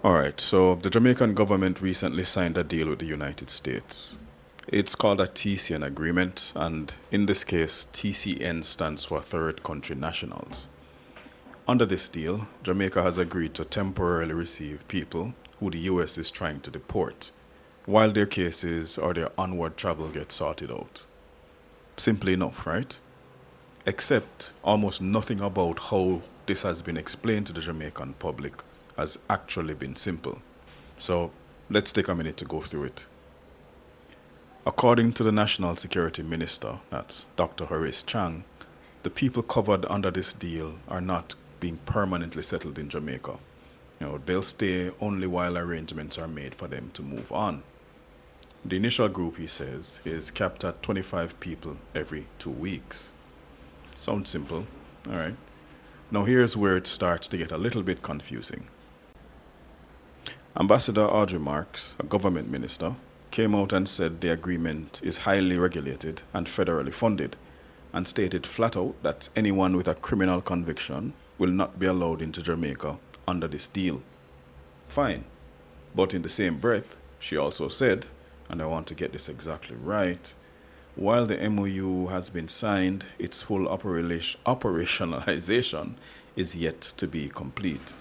Alright, so the Jamaican government recently signed a deal with the United States. It's called a TCN agreement, and in this case, TCN stands for Third Country Nationals. Under this deal, Jamaica has agreed to temporarily receive people who the US is trying to deport, while their cases or their onward travel get sorted out. Simply enough, right? Except almost nothing about how this has been explained to the Jamaican public has actually been simple. So let's take a minute to go through it. According to the National Security Minister, that's Dr. Horace Chang, the people covered under this deal are not being permanently settled in Jamaica. They'll stay only while arrangements are made for them to move on. The initial group, he says, is capped at 25 people every 2 weeks. Sounds simple, alright. Now here's where it starts to get a little bit confusing. Ambassador Audrey Marks, a government minister, came out and said the agreement is highly regulated and federally funded, and stated flat out that anyone with a criminal conviction will not be allowed into Jamaica under this deal. Fine. But in the same breath, she also said, and I want to get this exactly right, while the MOU has been signed, its full operationalization is yet to be complete.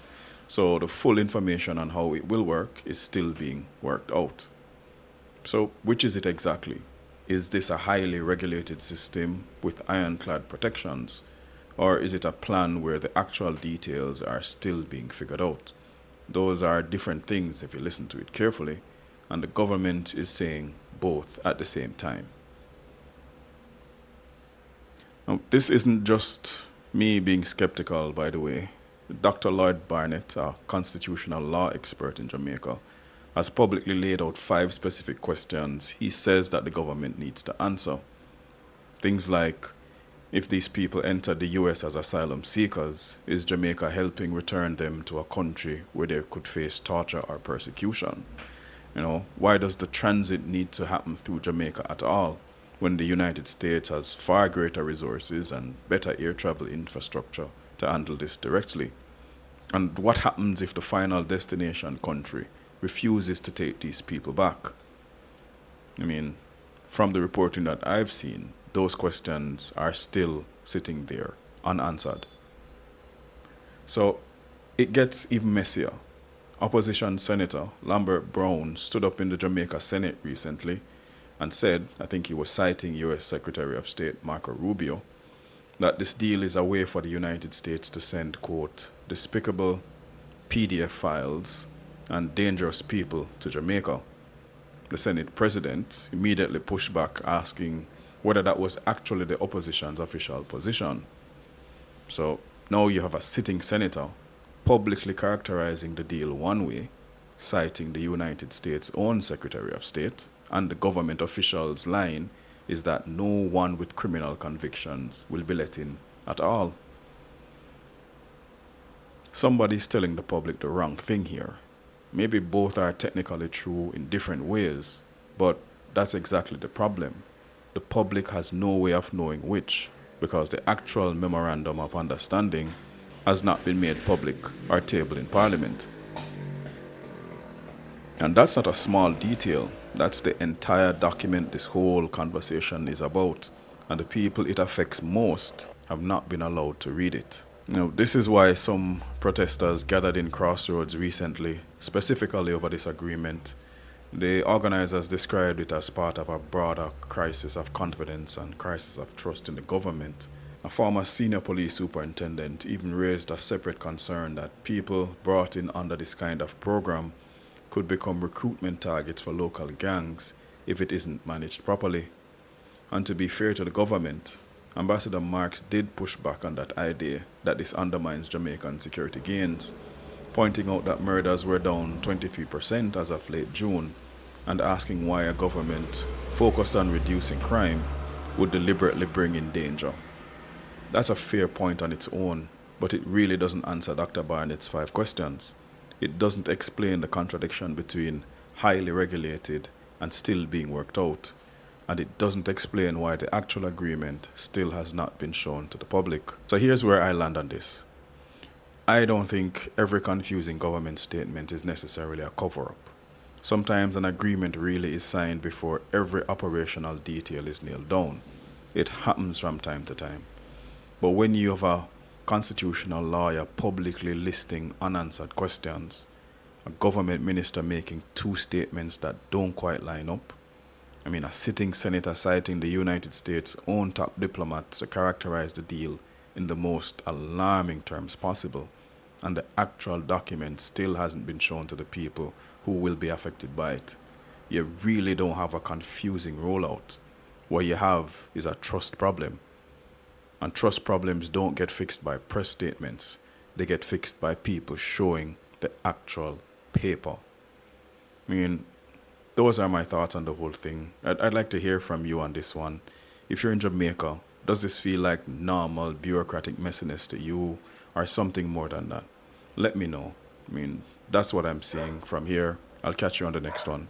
So the full information on how it will work is still being worked out. So which is it exactly? Is this a highly regulated system with ironclad protections? Or is it a plan where the actual details are still being figured out? Those are different things if you listen to it carefully, and the government is saying both at the same time. Now, this isn't just me being skeptical, by the way. Dr. Lloyd Barnett, a constitutional law expert in Jamaica, has publicly laid out 5 specific questions he says that the government needs to answer. Things like, if these people entered the US as asylum seekers, is Jamaica helping return them to a country where they could face torture or persecution? Why does the transit need to happen through Jamaica at all, when the United States has far greater resources and better air travel infrastructure to handle this directly? And what happens if the final destination country refuses to take these people back? From the reporting that I've seen, those questions are still sitting there unanswered. So it gets even messier. Opposition Senator Lambert Brown stood up in the Jamaica Senate recently and said, I think he was citing US Secretary of State Marco Rubio, that this deal is a way for the United States to send, quote, despicable PDF files and dangerous people to Jamaica. The Senate president immediately pushed back, asking whether that was actually the opposition's official position. So now you have a sitting senator publicly characterizing the deal one way, citing the United States' own Secretary of State, and the government official's line is that no one with criminal convictions will be let in at all. Somebody's telling the public the wrong thing here. Maybe both are technically true in different ways, but that's exactly the problem. The public has no way of knowing which, because the actual memorandum of understanding has not been made public or tabled in Parliament. And that's not a small detail. That's the entire document this whole conversation is about, and the people it affects most have not been allowed to read it. This is why some protesters gathered in Crossroads recently, specifically over this agreement. The organizers described it as part of a broader crisis of confidence and crisis of trust in the government. A former senior police superintendent even raised a separate concern that people brought in under this kind of program could become recruitment targets for local gangs if it isn't managed properly. And to be fair to the government, Ambassador Marks did push back on that idea that this undermines Jamaican security gains, pointing out that murders were down 23% as of late June, and asking why a government focused on reducing crime would deliberately bring in danger. That's a fair point on its own, but it really doesn't answer Dr. Barnett's 5 questions. It doesn't explain the contradiction between highly regulated and still being worked out, and it doesn't explain why the actual agreement still has not been shown to the public. So here's where I land on this. I don't think every confusing government statement is necessarily a cover up. Sometimes an agreement really is signed before every operational detail is nailed down. It happens from time to time. But when you have a constitutional lawyer publicly listing unanswered questions, a government minister making two statements that don't quite line up, I mean, a sitting senator citing the United States' own top diplomats to characterize the deal in the most alarming terms possible, and the actual document still hasn't been shown to the people who will be affected by it. You really don't have a confusing rollout. What you have is a trust problem. And trust problems don't get fixed by press statements, they get fixed by people showing the actual paper. I mean, those are my thoughts on the whole thing. I'd like to hear from you on this one. If you're in Jamaica, does this feel like normal bureaucratic messiness to you or something more than that? Let me know. I mean, that's what I'm seeing from here. I'll catch you on the next one.